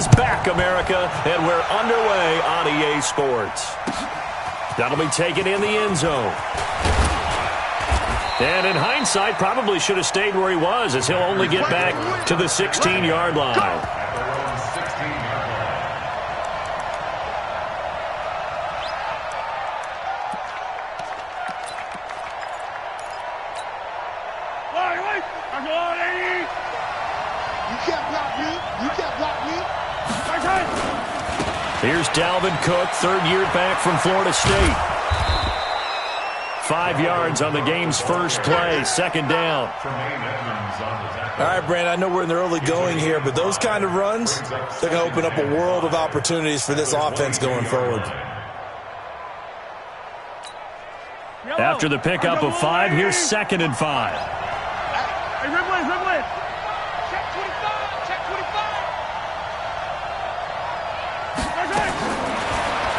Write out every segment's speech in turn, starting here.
is back, America, and we're underway on EA Sports. That'll be taken in the end zone. And in hindsight, probably should have stayed where he was, as he'll only get back to the 16-yard line. Here's Dalvin Cook, third year back from Florida State. 5 yards on the game's first play, second down. All right, Brandon, I know we're in the early going here, but those kind of runs, they're going to open up a world of opportunities for this offense going forward. After the pickup of 5, here's 2nd and 5. Hey, Ridley. Check 25, check 25.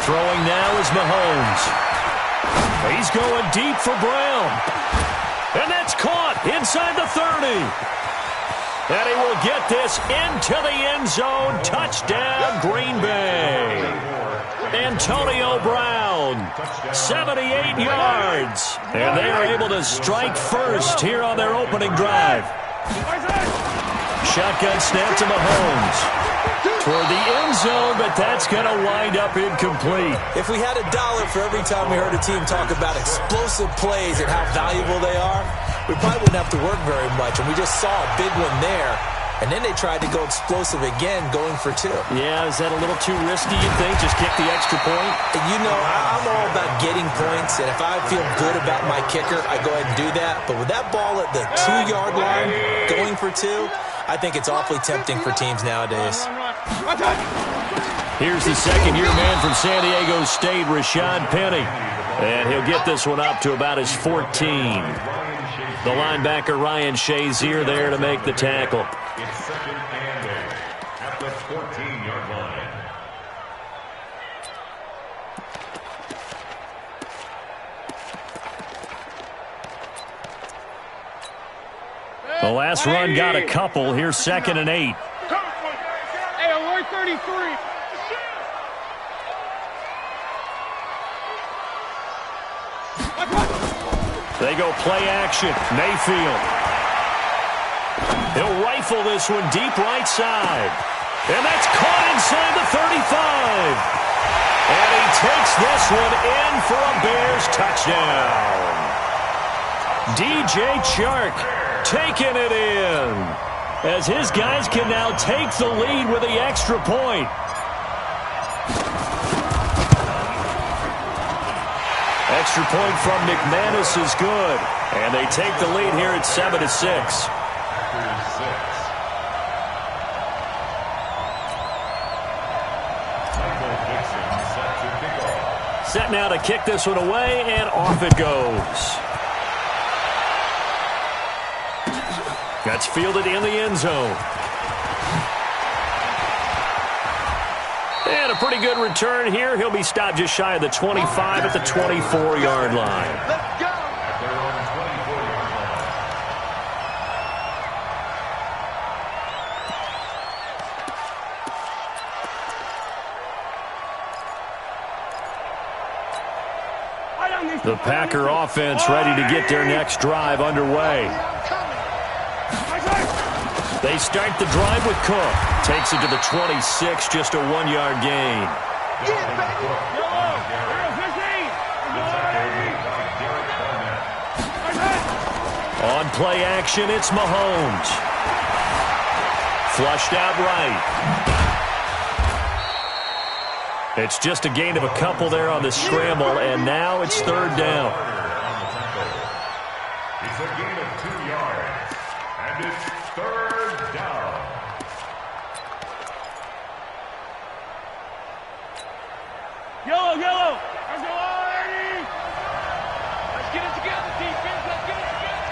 Throwing now is Mahomes. He's going deep for Brown. And that's caught inside the 30. And he will get this into the end zone. Touchdown, Green Bay. Antonio Brown, 78 yards. And they are able to strike first here on their opening drive. Shotgun snap to Mahomes. Toward the end zone, but that's going to wind up incomplete. If we had $1 for every time we heard a team talk about explosive plays and how valuable they are, we probably wouldn't have to work very much. And we just saw a big one there. And then they tried to go explosive again, going for 2. Yeah, is that a little too risky, you think? Just kick the extra point? You know, I'm all about getting points, and if I feel good about my kicker, I go ahead and do that. But with that ball at the 2-yard line, going for 2, I think it's awfully tempting for teams nowadays. Here's the second-year man from San Diego State, Rashad Penny. And he'll get this one up to about his 14. The linebacker, Ryan Shazier, there to make the tackle. It's 2nd and 8 at the 14-yard line. The last run got a couple. Here's 2nd and 8. Hey, alert 33. They go play action. Mayfield. He'll rifle this one deep right side. And that's caught inside the 35. And he takes this one in for a Bears touchdown. DJ Chark taking it in, as his guys can now take the lead with the extra point. Extra point from McManus is good, and they take the lead here at 7-6. Set now to kick this one away, and off it goes. That's fielded in the end zone. And a pretty good return here. He'll be stopped just shy of the 25 at the 24-yard line. Let's go. The Packer offense ready to get their next drive underway. They start the drive with Cook. Takes it to the 26, just a 1-yard gain. On play action, it's Mahomes. Flushed out right. It's just a gain of a couple there on the scramble, and now it's 3rd down. It's a gain of 2 yards, and it's 3rd down. Yellow. Let's go, Eddie. Let's get it together, defense. Let's get it together.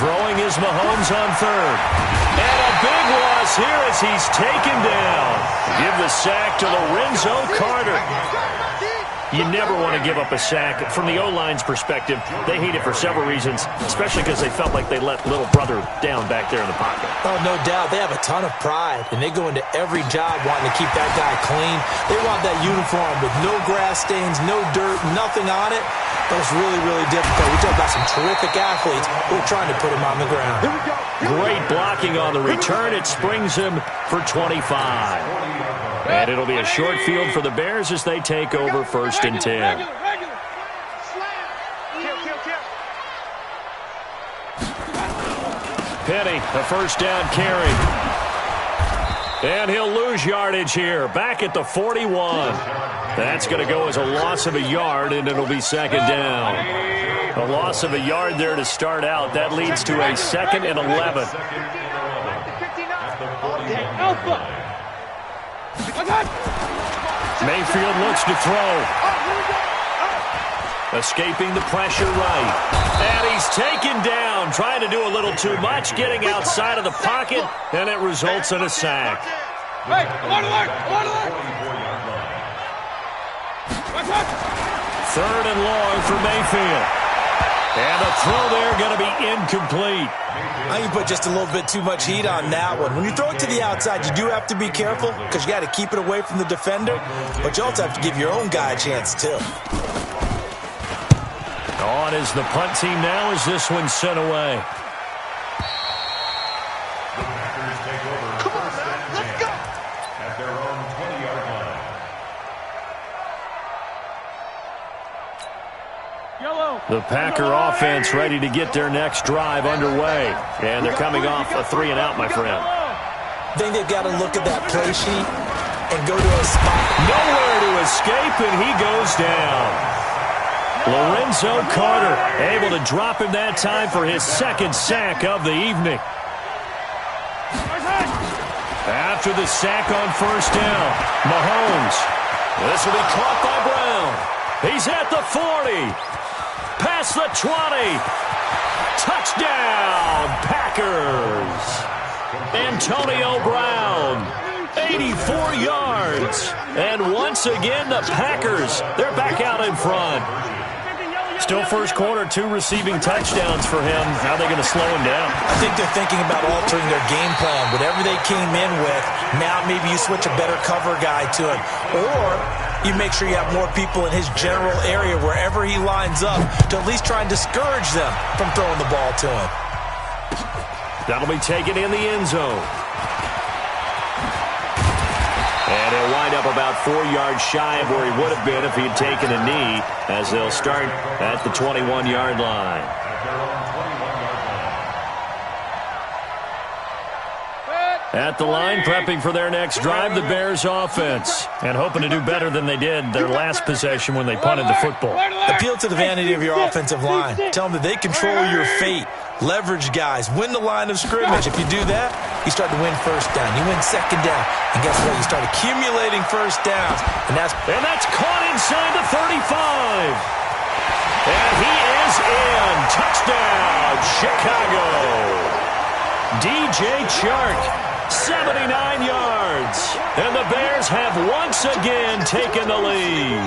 Throwing is Mahomes on 3rd. And a big loss here as he's taken down. Give the sack to Lorenzo Carter. You never want to give up a sack. From the O-line's perspective, they hate it for several reasons, especially because they felt like they let little brother down back there in the pocket. Oh, no doubt. They have a ton of pride, and they go into every job wanting to keep that guy clean. They want that uniform with no grass stains, no dirt, nothing on it. But it's really, really difficult. We talk about some terrific athletes who are trying to put him on the ground. Great blocking on the return. It springs him for 25. And it'll be a short field for the Bears as they take over 1st and 10. Penny, a first down carry. And he'll lose yardage here. Back at the 41. That's going to go as a loss of a yard, and it'll be 2nd down. A loss of a yard there to start out. That leads to a 2nd and 11. Mayfield looks to throw. Escaping the pressure right. And he's taken down, trying to do a little too much, getting outside of the pocket, and it results in a sack. Hey, I want to learn. 3rd and long for Mayfield. And the throw there going to be incomplete. I think you put just a little bit too much heat on that one. When you throw it to the outside, you do have to be careful because you got to keep it away from the defender, but you also have to give your own guy a chance too. On is the punt team now as this one's sent away. The Packers take over. Come on, man. Let's go. At their own 20-yard line. The Packer offense ready to get their next drive underway. And they're coming off a 3-and-out, my friend. I think they've got to look at that play sheet and go to a spot. Nowhere to escape, and he goes down. Lorenzo Carter able to drop him that time for his 2nd sack of the evening. After the sack on 1st down, Mahomes. This will be caught by Brown. He's at the 40. Past the 20. Touchdown, Packers. Antonio Brown, 84 yards. And once again, the Packers, they're back out in front. Still first quarter, 2 receiving touchdowns for him. How are they going to slow him down? I think they're thinking about altering their game plan. Whatever they came in with, now maybe you switch a better cover guy to him. Or you make sure you have more people in his general area wherever he lines up to at least try and discourage them from throwing the ball to him. That'll be taken in the end zone. And he'll wind up about 4 yards shy of where he would have been if he had taken a knee, as they'll start at the 21-yard line. At the line, prepping for their next drive, the Bears offense, and hoping to do better than they did their last possession when they punted the football. Appeal to the vanity of your offensive line. Tell them that they control your fate. Leverage guys. Win the line of scrimmage. If you do that, you start to win 1st down. You win 2nd down. And guess what? You start accumulating 1st downs. And that's caught inside the 35. And he is in. Touchdown, Chicago. DJ Chark, 79 yards. And the Bears have once again taken the lead.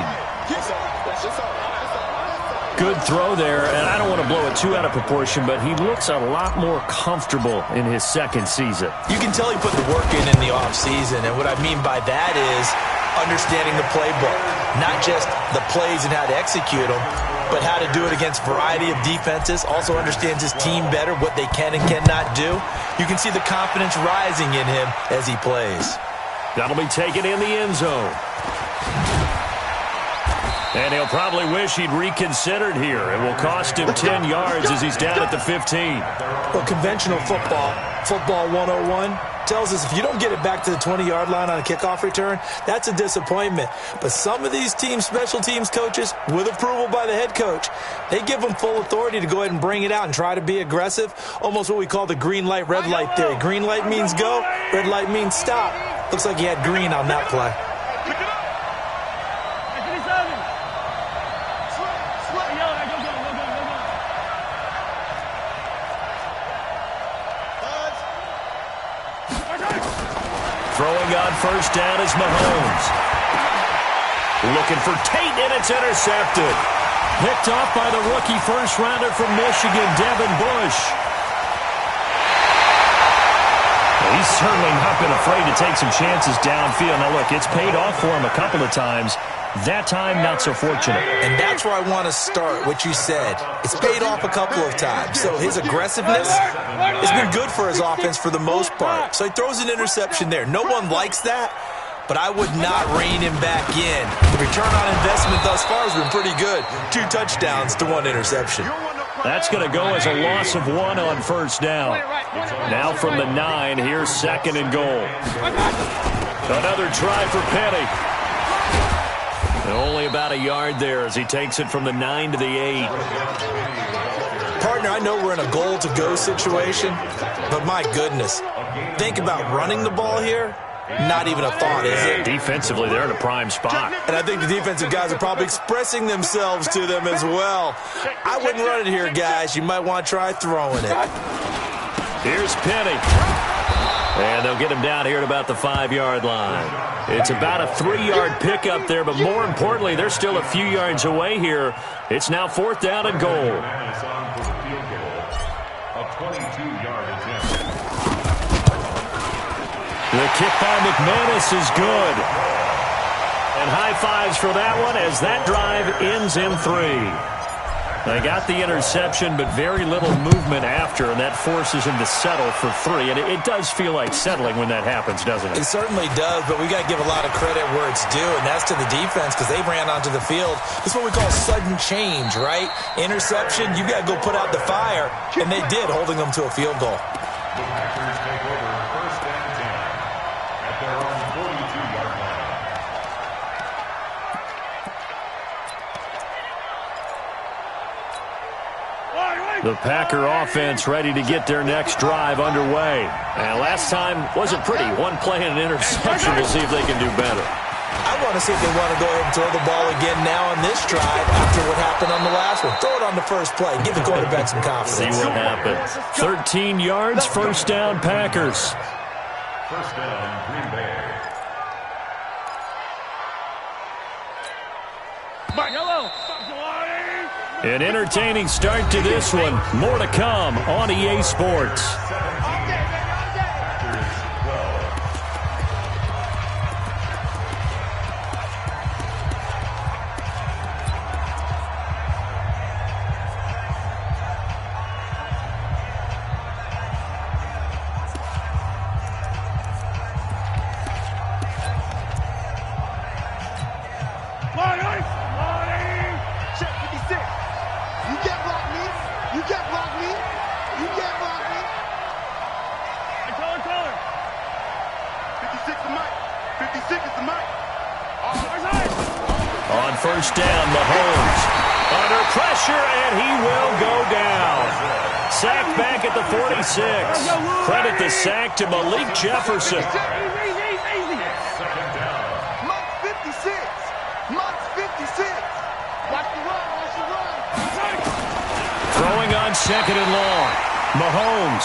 Good throw there, and I don't want to blow it too out of proportion, but he looks a lot more comfortable in his 2nd season. You can tell he put the work in the offseason, and what I mean by that is understanding the playbook. Not just the plays and how to execute them, but how to do it against a variety of defenses. Also understands his team better, what they can and cannot do. You can see the confidence rising in him as he plays. That'll be taken in the end zone. And he'll probably wish he'd reconsidered here. It will cost him 10 yards as he's down at the 15. Well, conventional football 101, tells us if you don't get it back to the 20-yard line on a kickoff return, that's a disappointment. But some of these teams, special teams coaches, with approval by the head coach, they give them full authority to go ahead and bring it out and try to be aggressive. Almost what we call the green light, red light theory. Green light means go, red light means stop. Looks like he had green on that play. Throwing on 1st down is Mahomes. Looking for Tate, and it's intercepted. Picked off by the rookie first-rounder from Michigan, Devin Bush. He's certainly not been afraid to take some chances downfield. Now, look, it's paid off for him a couple of times. That time, not so fortunate. And that's where I want to start, what you said. It's paid off a couple of times. So his aggressiveness has been good for his offense for the most part. So he throws an interception there. No one likes that, but I would not rein him back in. The return on investment thus far has been pretty good. 2 touchdowns to 1 interception. That's going to go as a loss of 1 on first down. Now from the 9, here's 2nd and goal. Another try for Penny. Only about a yard there as he takes it from the 9 to the 8. Partner, I know we're in a goal-to-go situation, but my goodness, think about running the ball here. Not even a thought, is it? Defensively, they're in a prime spot. And I think the defensive guys are probably expressing themselves to them as well. I wouldn't run it here, guys. You might want to try throwing it. Here's Penny. And they'll get him down here at about the 5-yard line. It's about a 3-yard pickup there, but more importantly, they're still a few yards away here. It's now 4th down and goal. The kick by McManus is good. And high fives for that one as that drive ends in 3. They got the interception, but very little movement after, and that forces him to settle for 3. And it does feel like settling when that happens, doesn't it? It certainly does, but we got to give a lot of credit where it's due, and that's to the defense because they ran onto the field. This is what we call sudden change, right? Interception, you got to go put out the fire, and they did, holding them to a field goal. The Packers take over 1st and 10 at their own 42-yard line. The Packer offense ready to get their next drive underway. And last time wasn't pretty. 1 play and an interception. We'll see if they can do better. I want to see if they want to go ahead and throw the ball again now on this drive after what happened on the last one. Throw it on the first play. Give the quarterback some confidence. See what happens. 13 yards, 1st down, Packers. 1st down, Green Bay. An entertaining start to this one. More to come on EA Sports. On first down, Mahomes under pressure, and he will go down. Sacked back at the 46. Credit the sack to Malik Jefferson. Second down. Mark 56. Mark 56. Watch the run. Watch the run. Throwing on 2nd and long. Mahomes.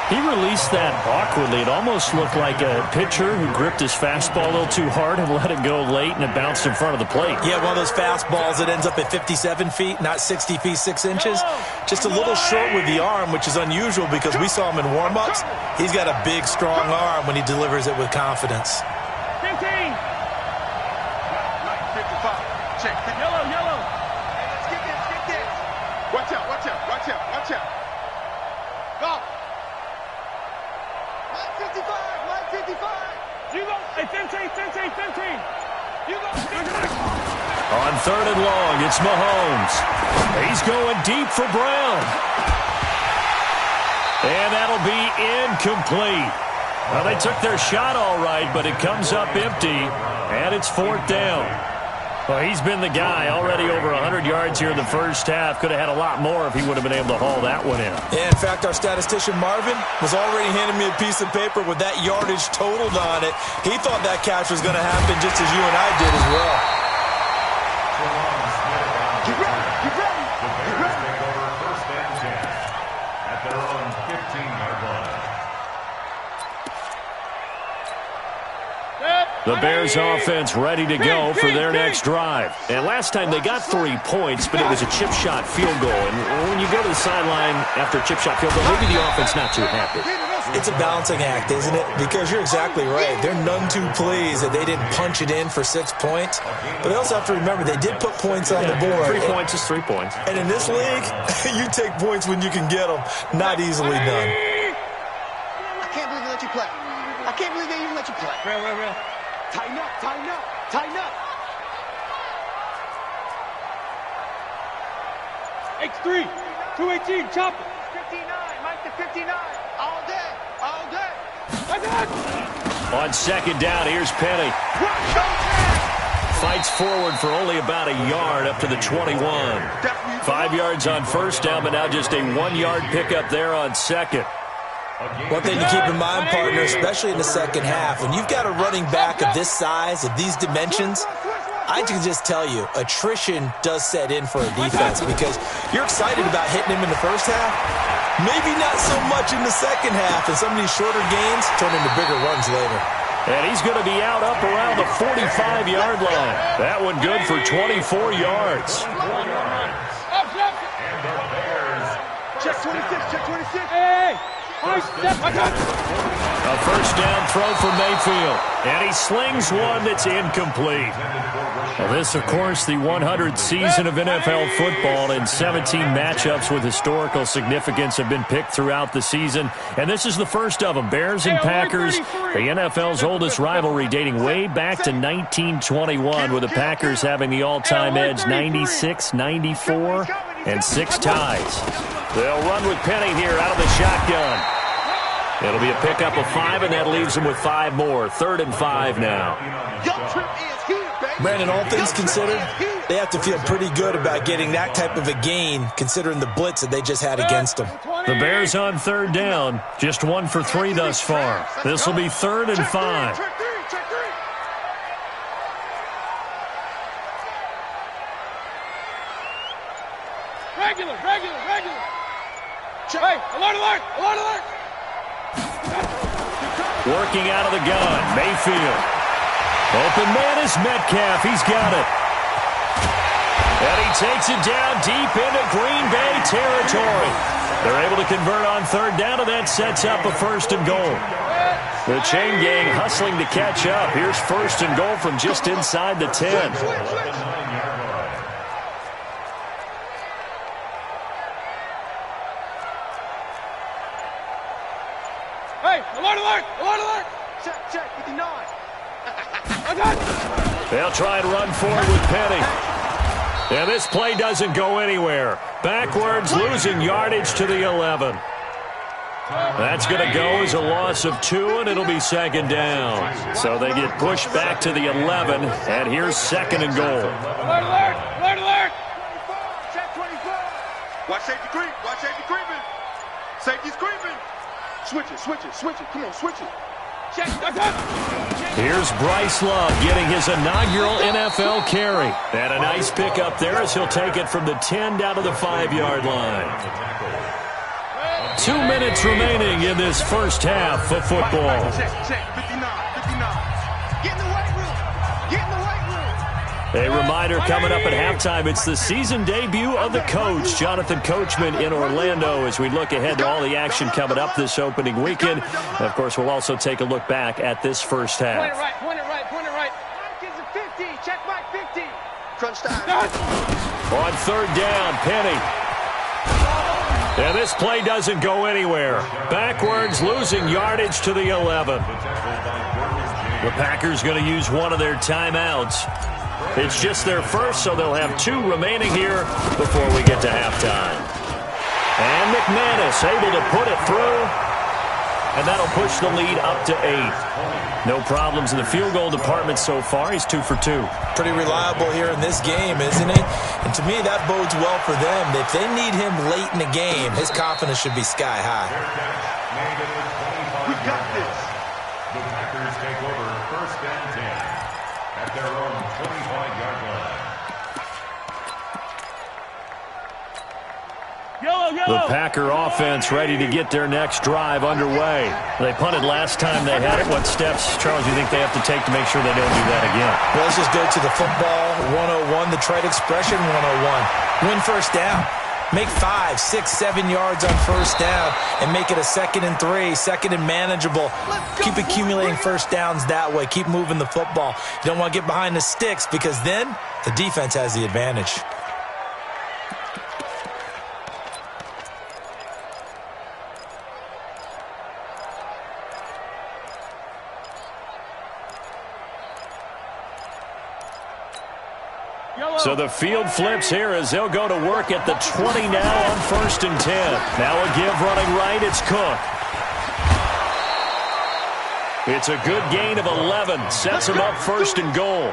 He released that awkwardly. It almost looked like a pitcher who gripped his fastball a little too hard and let it go late, and it bounced in front of the plate. Yeah, one of those fastballs that ends up at 57 feet, not 60 feet, 6 inches. Just a little short with the arm, which is unusual because we saw him in warm-ups. He's got a big, strong arm when he delivers it with confidence. 15. 55. Check. Yellow. Hey, let's get this. Watch out. Go. Line 55. You go. Hey, 15. You go. On 3rd and long, it's Mahomes. He's going deep for Brown. And that'll be incomplete. Well, they took their shot all right, but it comes up empty, and it's 4th down. Well, he's been the guy, already over 100 yards here in the first half. Could have had a lot more if he would have been able to haul that one in. Yeah, in fact, our statistician Marvin was already handing me a piece of paper with that yardage totaled on it. He thought that catch was going to happen just as you and I did as well. Get ready. The Bears take over 1st and 10 at their own 15-yard line. The Bears offense ready to go for their next drive. And last time they got 3 points, but it was a chip shot field goal. And when you go to the sideline after a chip shot field goal, maybe the offense not too happy. It's a balancing act, isn't it? Because you're exactly right. They're none too pleased that they didn't punch it in for 6 points. But they also have to remember they did put points on the board. 3 points is 3 points. And in this league, you take points when you can get them. Not easily done. I can't believe they let you play. I can't believe they even let you play. Real. Tighten up, tighten up, tighten up. X3, 218, chop it. 59, Mike to 59. All day, all day. On second down, here's Penny. Fights forward for only about a yard up to the 21. 5 yards on first down, but now just a 1-yard pickup there on second. One thing to keep in mind, partner, especially in the second half, when you've got a running back of this size, of these dimensions, I can just tell you, attrition does set in for a defense because you're excited about hitting him in the first half. Maybe not so much in the second half, and some of these shorter gains turn into bigger runs later. And he's going to be out up around the 45-yard line. That one good for 24 yards. Check 26, check 26. Hey! A first down throw for Mayfield. And he slings one that's incomplete. Well, this, of course, the 100th season of NFL football, and 17 matchups with historical significance have been picked throughout the season. And this is the first of them. Bears and Packers, the NFL's oldest rivalry dating way back to 1921, with the Packers having the all-time edge 96, 94, and 6 ties. They'll run with Penny here out of the shotgun. It'll be a pickup of 5, and that leaves them with 5 more. 3rd and 5 now. Brandon, all things considered, they have to feel pretty good about getting that type of a gain, considering the blitz that they just had against them. The Bears on 3rd down, just 1 for 3 thus far. This will be 3rd and 5. Regular. Hey, alert. Working out of the gun, Mayfield. Open man is Metcalf. He's got it. And he takes it down deep into Green Bay territory. They're able to convert on 3rd down, and that sets up a 1st and goal. The chain gang hustling to catch up. Here's 1st and goal from just inside the 10. Hey, alert. Check, 59. They'll try and run forward with Penny. And this play doesn't go anywhere. Backwards, losing yardage to the 11. That's going to go as a loss of 2, and it'll be 2nd down. So they get pushed back to the 11, and here's 2nd and goal. Alert. Check 24. Watch safety creep. Safety's creeping. Switch it. Come on, switch it. Check. Here's Bryce Love getting his inaugural NFL carry. And a nice pickup there as he'll take it from the 10 down to the 5-yard line. 2 minutes remaining in this first half of football. Check. 59. Get in the weight room. A reminder coming up at halftime, it's the season debut of the coach, Jonathan Coachman, in Orlando, as we look ahead to all the action coming up this opening weekend. And, of course, we'll also take a look back at this first half. Point it right. Mike is a 50. Check Mike 50. Crunch time. On 3rd down, Penny. And this play doesn't go anywhere. Backwards, losing yardage to the 11. The Packers going to use one of their timeouts. It's just their first, so they'll have 2 remaining here before we get to halftime. And McManus able to put it through, and that'll push the lead up to 8. No problems in the field goal department so far. He's 2 for 2. Pretty reliable here in this game, isn't he? And to me, that bodes well for them. If they need him late in the game, his confidence should be sky high. We got this. The Packers take over 1st and 10 at their own 25-yard line. The Packer offense ready to get their next drive underway. They punted last time they had it. What steps, Charles, do you think they have to take to make sure they don't do that again? Well, let's just go to the football 101, the trade expression 101. Win first down. Make 5, 6, 7 yards on first down and make it a 2nd and 3, 2nd and manageable. Keep accumulating first downs that way. Keep moving the football. You don't want to get behind the sticks because then the defense has the advantage. So the field flips here as they'll go to work at the 20 now on 1st and 10. Now a give running right, it's Cook. It's a good gain of 11. Sets him up 1st and goal.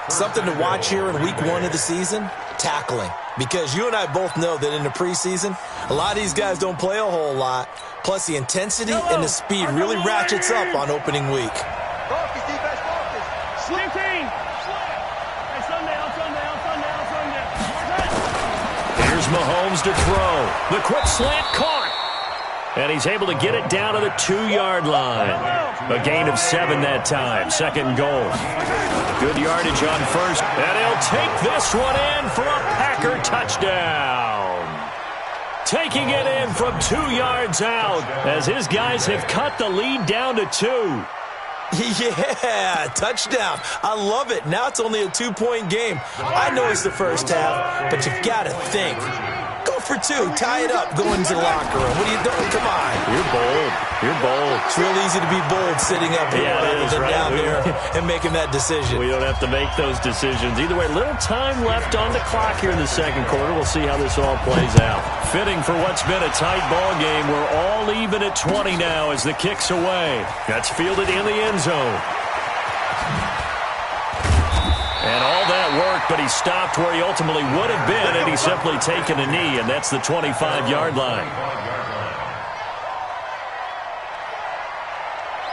Something to watch here in week 1 of the season, tackling. Because you and I both know that in the preseason, a lot of these guys don't play a whole lot. Plus the intensity and the speed really ratchets up on opening week. Focus, defense, focus. Sling team. Here's Mahomes to throw. The quick slant caught. And he's able to get it down to the 2-yard line. A gain of 7 that time. 2nd goal. Good yardage on 1st. And he'll take this one in for a Packer touchdown. Taking it in from 2 yards out as his guys have cut the lead down to 2. Yeah, touchdown. I love it. Now it's only a 2-point game. I know it's the first half, but you've got to think. Go for 2. Tie it up. Go into the locker room. What are you doing? Come on. You're bold. You're bold. It's real easy to be bold sitting up here rather than down there and making that decision. We don't have to make those decisions. Either way, little time left on the clock here in the 2nd quarter. We'll see how this all plays out. Fitting for what's been a tight ball game. We're all even at 20 now as the kick's away. That's fielded in the end zone. And all that worked, but he stopped where he ultimately would have been had he simply taken a knee, and that's the 25-yard line.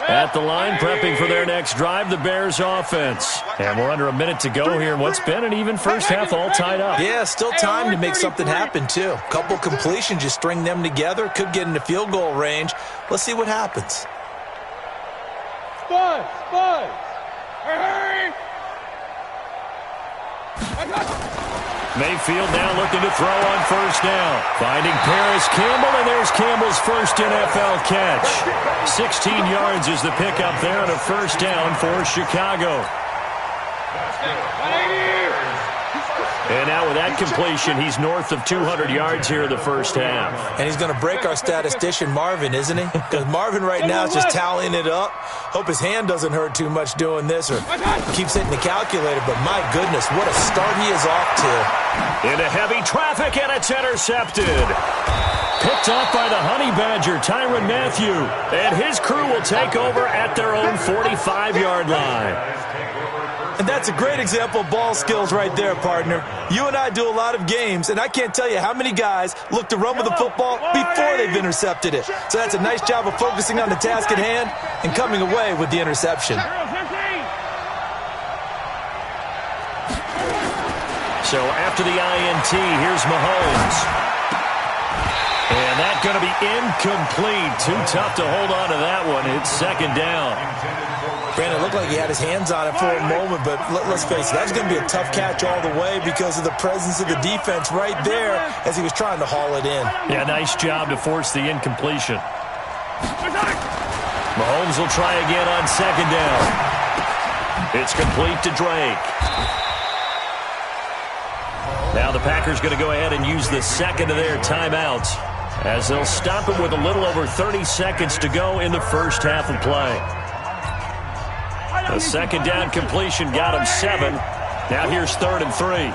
At the line, prepping for their next drive, the Bears offense. And we're under a minute to go here in what's been an even first half, all tied up. Yeah, still time to make something happen, too. Couple completions, you string them together, could get into field goal range. Let's see what happens. Spud! Hurry! Mayfield now looking to throw on 1st down. Finding Paris Campbell, and there's Campbell's first NFL catch. 16 yards is the pickup there and a 1st down for Chicago. And now with that completion, he's north of 200 yards here in the first half. And he's going to break our statistician Marvin, isn't he? Because Marvin right now is just tallying it up. Hope his hand doesn't hurt too much doing this or keeps hitting the calculator. But my goodness, what a start he is off to. Into heavy traffic, and it's intercepted. Picked off by the Honey Badger, Tyrann Mathieu. And his crew will take over at their own 45-yard line. And that's a great example of ball skills right there, partner. You and I do a lot of games, and I can't tell you how many guys look to run with the football before they've intercepted it. So that's a nice job of focusing on the task at hand and coming away with the interception. So after the INT, here's Mahomes. And that's going to be incomplete. Too tough to hold on to that one. It's 2nd down. Brandon, it looked like he had his hands on it for a moment, but let's face it, that's going to be a tough catch all the way because of the presence of the defense right there as he was trying to haul it in. Yeah, nice job to force the incompletion. Mahomes will try again on 2nd down. It's complete to Drake. Now the Packers going to go ahead and use the 2nd of their timeouts as they'll stop it with a little over 30 seconds to go in the first half of play. The 2nd down completion got him 7. Now here's 3rd and 3.